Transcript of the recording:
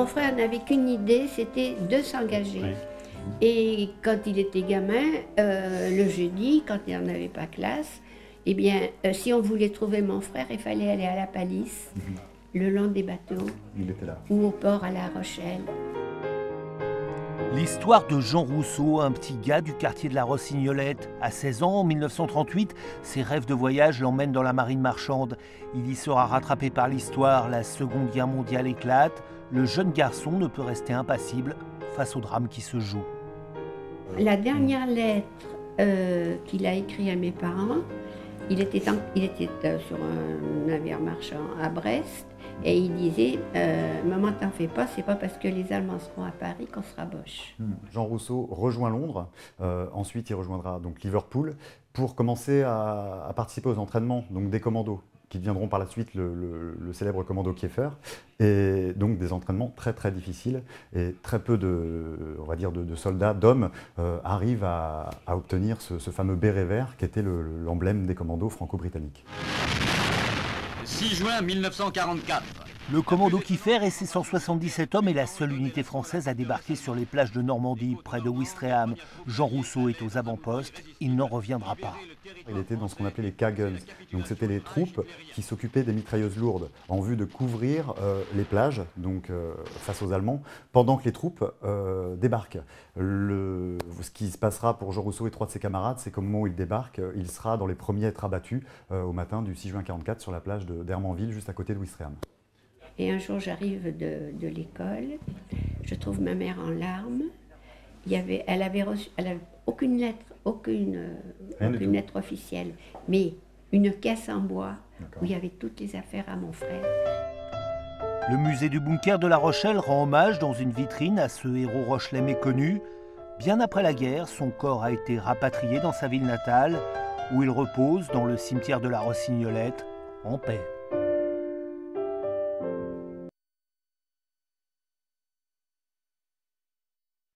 mon frère n'avait qu'une idée, c'était de s'engager. Oui. Et quand il était gamin, le jeudi, quand il n'en avait pas classe, eh bien, si on voulait trouver mon frère, il fallait aller à la palisse, le long des bateaux, Il était là. ou au port à La Rochelle. L'histoire de Jean Rousseau, un petit gars du quartier de la Rossignolette. À 16 ans, en 1938, ses rêves de voyage l'emmènent dans la marine marchande. Il y sera rattrapé par l'histoire, la Seconde Guerre mondiale éclate. Le jeune garçon ne peut rester impassible face au drame qui se joue. La dernière lettre qu'il a écrite à mes parents, il était sur un navire marchand à Brest, et il disait « Maman, t'en fais pas, c'est pas parce que les Allemands seront à Paris qu'on sera boche. » Jean Rousseau rejoint Londres, ensuite il rejoindra donc Liverpool pour commencer à participer aux entraînements donc des commandos, qui deviendront par la suite le célèbre commando Kieffer, et donc des entraînements très très difficiles, et très peu on va dire de soldats, d'hommes, arrivent à obtenir ce fameux béret vert qui était l'emblème des commandos franco-britanniques. 6 juin 1944. Le commando Kieffer et ses 177 hommes est la seule unité française à débarquer sur les plages de Normandie, près de Ouistreham. Jean Rousseau est aux avant-postes, il n'en reviendra pas. Il était dans ce qu'on appelait les K-Guns, donc c'était les troupes qui s'occupaient des mitrailleuses lourdes en vue de couvrir les plages, donc face aux Allemands, pendant que les troupes débarquent. Ce qui se passera pour Jean Rousseau et 3 de ses camarades, c'est qu'au moment où il débarque, il sera dans les premiers à être abattu au matin du 6 juin 1944 sur la plage d'Hermanville, juste à côté de Ouistreham. Et un jour, j'arrive de l'école, je trouve ma mère en larmes. Elle avait aucune lettre officielle, mais une caisse en bois où il y avait toutes les affaires à mon frère. Le musée du bunker de La Rochelle rend hommage dans une vitrine à ce héros rochelais méconnu. Bien après la guerre, son corps a été rapatrié dans sa ville natale, où il repose dans le cimetière de la Rossignolette, en paix.